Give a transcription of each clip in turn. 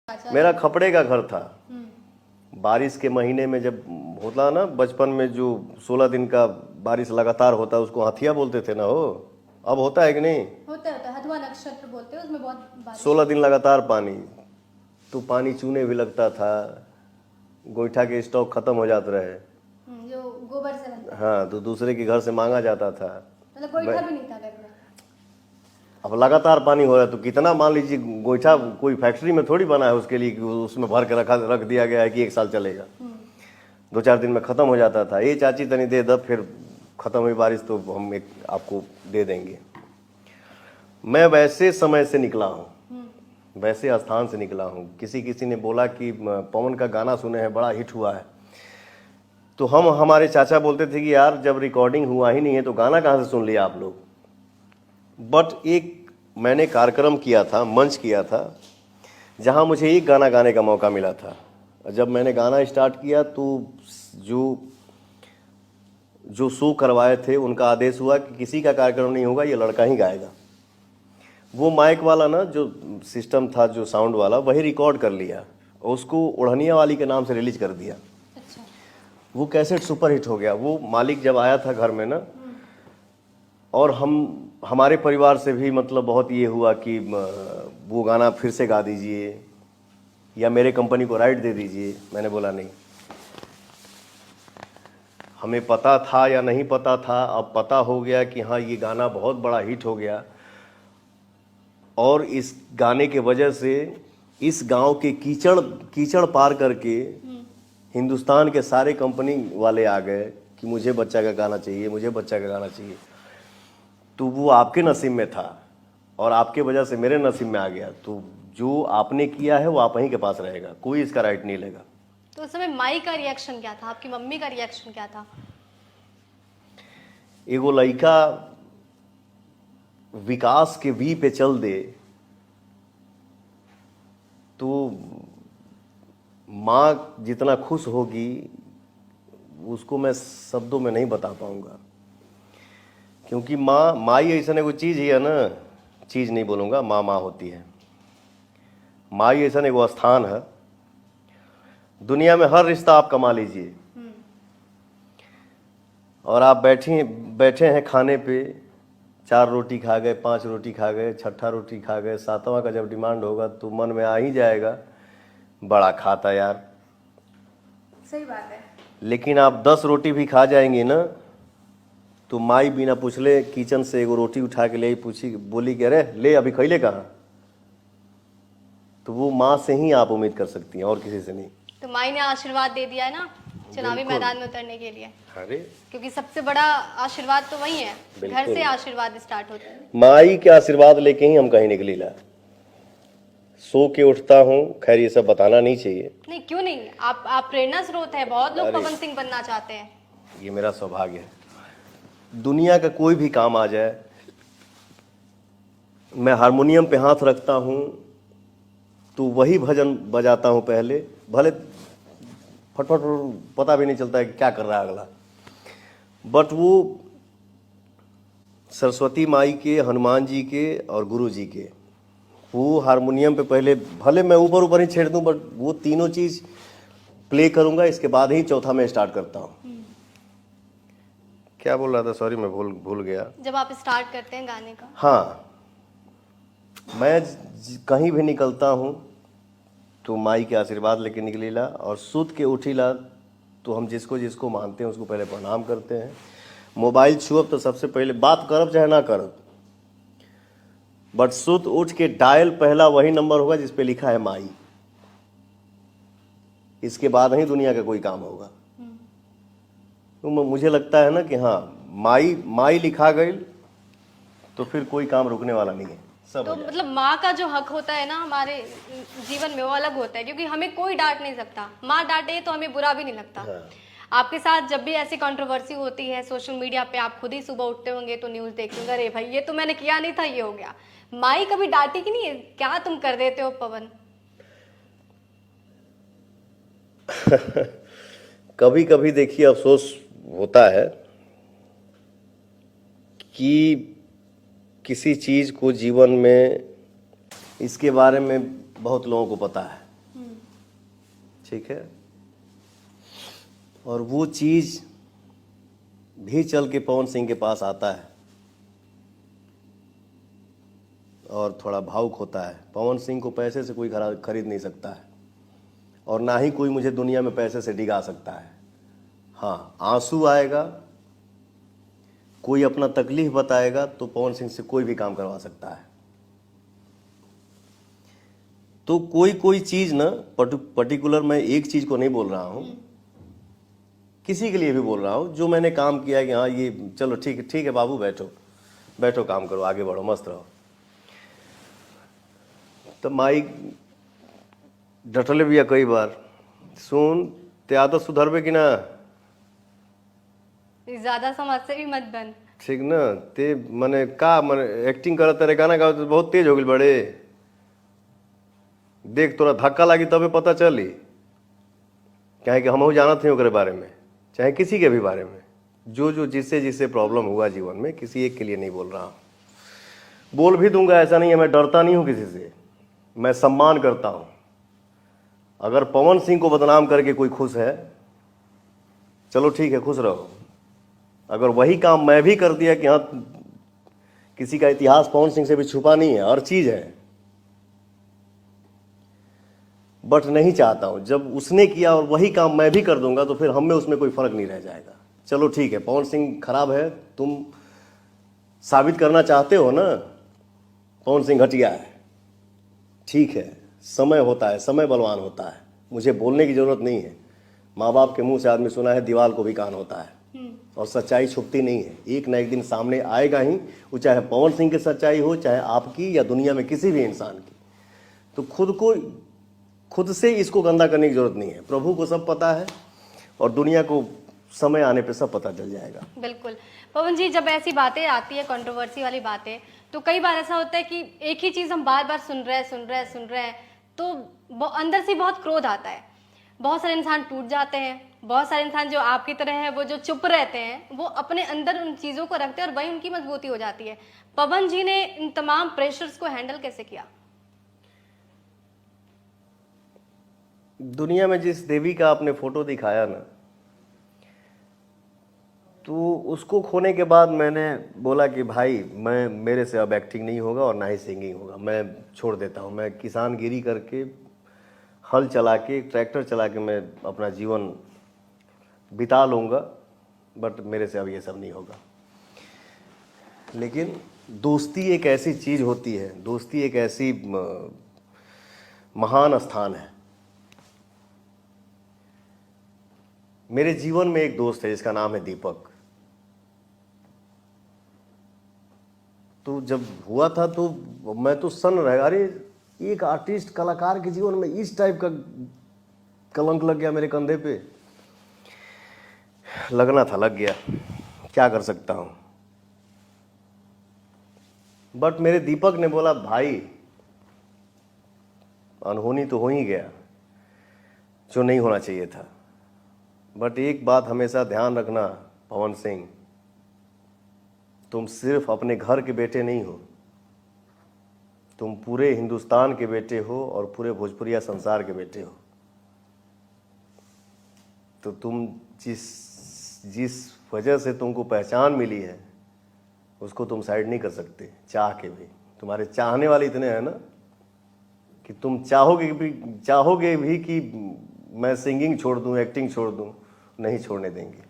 मेरा खपड़े का घर था। बारिश के महीने में जब होता ना, बचपन में जो 16 दिन का बारिश लगातार होता है उसको हाथिया बोलते थे ना। हो अब होता है कि नहीं? होता है, हथुआ नक्षत्र बोलते हैं, उसमें बहुत बारिश 16 दिन लगातार पानी, तो पानी चूने भी लगता था, गोईठा के स्टॉक खत्म हो जाते रहे। जो गोबर से बनता है। हाँ, तो दूसरे के घर से मांगा जाता था। मतलब गोईठा भी नहीं था घर में। अब लगातार पानी हो रहा है तो कितना, मान लीजिए गोईठा कोई फैक्ट्री में थोड़ी बना है उसके लिए कि उसमें भर के रख दिया गया है कि 1 साल चलेगा। 2-4 दिन में ख़त्म हो जाता था। ये चाची तनी दे दब, फिर ख़त्म हुई बारिश तो हम एक आपको दे देंगे। मैं वैसे समय से निकला हूँ, वैसे स्थान से निकला हूँ। किसी ने बोला कि पवन का गाना सुने हैं, बड़ा हिट हुआ है। तो हमारे चाचा बोलते थे कि यार जब रिकॉर्डिंग हुआ ही नहीं है तो गाना कहाँ से सुन लिया आप लोग। बट एक मैंने कार्यक्रम किया था, मंच किया था, जहाँ मुझे एक गाना गाने का मौका मिला था। जब मैंने गाना स्टार्ट किया तो जो शो करवाए थे उनका आदेश हुआ कि किसी का कार्यक्रम नहीं होगा, ये लड़का ही गाएगा। वो माइक वाला ना जो सिस्टम था, जो साउंड वाला, वही रिकॉर्ड कर लिया और उसको ओढ़निया वाली के नाम से रिलीज कर दिया। अच्छा। वो कैसेट सुपर हिट हो गया। वो मालिक जब आया था घर में ना, और हमारे परिवार से भी मतलब बहुत ये हुआ कि वो गाना फिर से गा दीजिए या मेरे कंपनी को राइट दे दीजिए। मैंने बोला नहीं। हमें पता था या नहीं पता था, अब पता हो गया कि हाँ ये गाना बहुत बड़ा हिट हो गया, और इस गाने के वजह से इस गांव के कीचड़ पार करके हिंदुस्तान के सारे कंपनी वाले आ गए कि मुझे बच्चा का गाना चाहिए, मुझे बच्चा का गाना चाहिए। तो वो आपके नसीब में था और आपके वजह से मेरे नसीब में आ गया। तो जो आपने किया है वो आप ही के पास रहेगा, कोई इसका राइट नहीं लेगा। तो उस समय माई का रिएक्शन क्या था, आपकी मम्मी का रिएक्शन क्या था? एगो लड़का विकास के वी पे चल दे तो माँ जितना खुश होगी उसको मैं शब्दों में नहीं बता पाऊंगा, क्योंकि माई ऐसा एगो चीज़ ही है ना। चीज़ नहीं बोलूँगा, माँ होती है। माई ऐसा एगो स्थान है। दुनिया में हर रिश्ता आप कमा लीजिए, और आप बैठे हैं खाने पे, 4 रोटी खा गए, 5 रोटी खा गए, 6ठा रोटी खा गए, 7वां का जब डिमांड होगा तो मन में आ ही जाएगा बड़ा खाता यार। सही बात है। लेकिन आप 10 रोटी भी खा जाएंगे ना, तो माई बिना पूछले किचन से एगो रोटी उठा के ले पूछी, बोली कि अरे ले अभी खैले कहाँ। तो वो माँ से ही आप उम्मीद कर सकती हैं, और किसी से नहीं। तो माई ने आशीर्वाद दे दिया है ना चुनावी मैदान में उतरने के लिए। अरे क्योंकि सबसे बड़ा आशीर्वाद तो वही है, घर से आशीर्वाद स्टार्ट होता है। माई के आशीर्वाद लेके ही हम कहीं निकली ला। सो के उठता हूँ, खैर ये सब बताना नहीं चाहिए। नहीं, क्यों नहीं, आप प्रेरणा स्रोत है। बहुत लोग पवन सिंह बनना चाहते हैं। ये मेरा सौभाग्य है। दुनिया का कोई भी काम आ जाए, मैं हारमोनियम पे हाथ रखता हूँ तो वही भजन बजाता हूँ पहले, भले फटफट पता भी नहीं चलता है कि क्या कर रहा है अगला। बट वो सरस्वती माई के, हनुमान जी के और गुरु जी के, वो हारमोनियम पे पहले भले मैं ऊपर ही छेड़ दूं, बट वो तीनों चीज़ प्ले करूंगा, इसके बाद ही चौथा में स्टार्ट करता हूँ। क्या बोल रहा था, सॉरी मैं भूल गया। जब आप स्टार्ट करते हैं गाने का? हाँ, मैं कहीं भी निकलता हूँ तो माई के आशीर्वाद लेके निकलीला, और सुत के उठीला तो हम जिसको जिसको मानते हैं उसको पहले प्रणाम करते हैं। मोबाइल छुअब तो सबसे पहले बात करब चाहे ना करब, बट सुत उठ के डायल पहला वही नंबर होगा जिस पे लिखा है माई। इसके बाद ही दुनिया का कोई काम होगा। तो मुझे लगता है ना कि हाँ, माई लिखा गई तो फिर कोई काम रुकने वाला नहीं है। तो मतलब माँ का जो हक होता है ना हमारे जीवन में, वो अलग होता है, क्योंकि हमें कोई डांट नहीं सकता। माँ डांटे तो हमें बुरा भी नहीं लगता। हाँ। आपके साथ जब भी ऐसी कंट्रोवर्सी होती है सोशल मीडिया पे, आप खुद ही सुबह उठते होंगे तो न्यूज़ देखते होंगे, अरे भाई ये तो मैंने किया नहीं था, ये हो गया। माई कभी डांटी कि नहीं है, क्या तुम कर देते हो पवन? कभी कभी देखिए अफसोस होता है कि किसी चीज़ को जीवन में, इसके बारे में बहुत लोगों को पता है ठीक है, और वो चीज़ भी चल के पवन सिंह के पास आता है और थोड़ा भावुक होता है। पवन सिंह को पैसे से कोई खरीद नहीं सकता है, और ना ही कोई मुझे दुनिया में पैसे से डिगा सकता है। हाँ, आंसू आएगा, कोई अपना तकलीफ बताएगा तो पवन सिंह से कोई भी काम करवा सकता है। तो कोई चीज़ ना, पर्टिकुलर मैं एक चीज़ को नहीं बोल रहा हूँ, किसी के लिए भी बोल रहा हूँ जो मैंने काम किया कि हाँ ये चलो ठीक है बाबू, बैठो काम करो, आगे बढ़ो, मस्त रहो। तो माई डटले भी कई बार, सुन ते आदत सुधरबे कि ना, ज्यादा समझ से भी मत बन। ठीक ना, ते मने का मने एक्टिंग करत रे, गाना गाओ तो बहुत तेज हो गई बड़े, देख तोरा धक्का लागी तबे पता चली, कहे कि हम जानत थे ओकरे बारे में, चाहे किसी के भी बारे में, जो जिससे प्रॉब्लम हुआ जीवन में, किसी एक के लिए नहीं बोल रहा हूँ। बोल भी दूंगा, ऐसा नहीं है, मैं डरता नहीं हूँ किसी से, मैं सम्मान करता हूँ। अगर पवन सिंह को बदनाम करके कोई खुश है, चलो ठीक है, खुश रहो। अगर वही काम मैं भी कर दिया कि हाँ किसी का इतिहास पवन सिंह से भी छुपा नहीं है, हर चीज़ है, बट नहीं चाहता हूँ जब उसने किया और वही काम मैं भी कर दूंगा तो फिर हम में उसमें कोई फर्क नहीं रह जाएगा। चलो ठीक है, पवन सिंह खराब है, तुम साबित करना चाहते हो ना पवन सिंह घटिया है, ठीक है, समय होता है, समय बलवान होता है, मुझे बोलने की जरूरत नहीं है। माँ बाप के मुंह से आदमी सुना है दीवार को भी कान होता है, और सच्चाई छुपती नहीं है, एक ना एक दिन सामने आएगा ही, वो चाहे पवन सिंह की सच्चाई हो, चाहे आपकी या दुनिया में किसी भी इंसान की। तो खुद से इसको गंदा करने की जरूरत नहीं है, प्रभु को सब पता है और दुनिया को समय आने पे सब पता चल जाएगा। बिल्कुल पवन जी, जब ऐसी बातें आती है, कंट्रोवर्सी वाली बातें, तो कई बार ऐसा होता है कि एक ही चीज़ हम बार बार सुन रहे हैं तो अंदर से बहुत क्रोध आता है। बहुत सारे इंसान टूट जाते हैं, बहुत सारे इंसान जो आपकी तरह है, वो जो चुप रहते हैं, वो अपने अंदर उन चीज़ों को रखते हैं और वही उनकी मजबूती हो जाती है। पवन जी ने इन तमाम प्रेशर्स को हैंडल कैसे किया? दुनिया में जिस देवी का आपने फोटो दिखाया ना, तो उसको खोने के बाद मैंने बोला कि भाई मेरे से अब एक्टिंग नहीं होगा और ना ही सिंगिंग होगा, मैं छोड़ देता हूँ। मैं किसानगिरी करके, हल चला के, ट्रैक्टर चला के मैं अपना जीवन बिता लूँगा, बट मेरे से अब ये सब नहीं होगा। लेकिन दोस्ती एक ऐसी चीज़ होती है, दोस्ती एक ऐसी महान स्थान है। मेरे जीवन में एक दोस्त है जिसका नाम है दीपक। तो जब हुआ था तो मैं तो सन्न रह, अरे एक आर्टिस्ट, कलाकार के जीवन में इस टाइप का कलंक लग गया मेरे कंधे पे। लगना था, लग गया, क्या कर सकता हूँ। बट मेरे दीपक ने बोला भाई अनहोनी तो हो ही गया, जो नहीं होना चाहिए था, बट एक बात हमेशा ध्यान रखना पवन सिंह, तुम सिर्फ अपने घर के बेटे नहीं हो, तुम पूरे हिंदुस्तान के बेटे हो और पूरे भोजपुरिया संसार के बेटे हो। तो तुम जिस वजह से तुमको पहचान मिली है उसको तुम साइड नहीं कर सकते, चाह के भी। तुम्हारे चाहने वाले इतने हैं ना कि तुम चाहोगे भी कि मैं सिंगिंग छोड़ दूं, एक्टिंग छोड़ दूं, नहीं छोड़ने देंगे।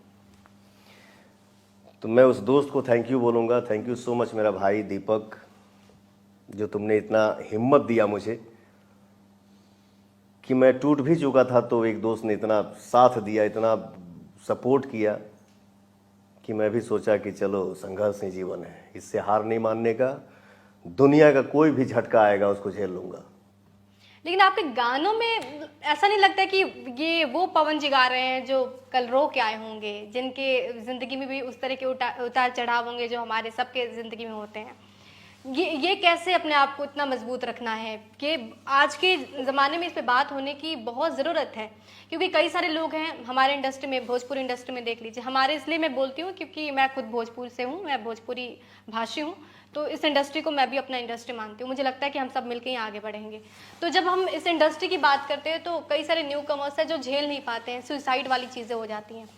तो मैं उस दोस्त को थैंक यू बोलूँगा, थैंक यू सो मच मेरा भाई दीपक, जो तुमने इतना हिम्मत दिया मुझे कि मैं टूट भी चुका था तो एक दोस्त ने इतना साथ दिया, इतना सपोर्ट किया कि मैं भी सोचा कि चलो संघर्ष ही जीवन है, इससे हार नहीं मानने का, दुनिया का कोई भी झटका आएगा उसको झेल लूँगा। लेकिन आपके गानों में ऐसा नहीं लगता कि ये वो पवन जी गा रहे हैं जो कल रो के आए होंगे, जिनके ज़िंदगी में भी उस तरह के उतार चढ़ाव होंगे जो हमारे सबके ज़िंदगी में होते हैं? ये कैसे अपने आप को इतना मजबूत रखना है कि आज के ज़माने में इस पे बात होने की बहुत ज़रूरत है, क्योंकि कई सारे लोग हैं हमारे इंडस्ट्री में, भोजपुरी इंडस्ट्री में देख लीजिए, हमारे इसलिए मैं बोलती हूँ क्योंकि मैं खुद भोजपुर से हूँ, मैं भोजपुरी भाषी हूँ, तो इस इंडस्ट्री को मैं भी अपना इंडस्ट्री मानती हूँ। मुझे लगता है कि हम सब मिलकर ही आगे बढ़ेंगे। तो जब हम इस इंडस्ट्री की बात करते हैं तो कई सारे न्यू कमर्स हैं जो झेल नहीं पाते हैं, सुसाइड वाली चीज़ें हो जाती हैं।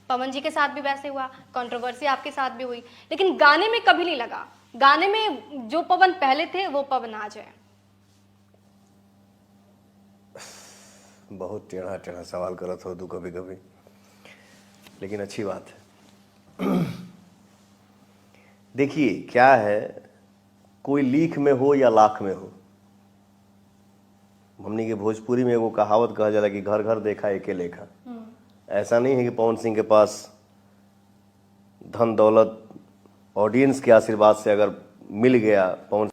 पवन जी के साथ भी वैसे हुआ, कंट्रोवर्सी आपके साथ भी हुई, लेकिन गाने में कभी नहीं लगा। गाने में जो पवन पहले थे वो पवन आज है। बहुत टेढ़ा टेढ़ा सवाल करत हो तू कभी कभी, लेकिन अच्छी बात है। देखिए क्या है, कोई लीख में हो या लाख में हो, हमने के भोजपुरी में वो कहावत कहा जाला कि घर घर देखा एके लेखा। ऐसा नहीं है कि पवन सिंह के पास धन दौलत ऑडियंस के आशीर्वाद से अगर मिल गया, पवन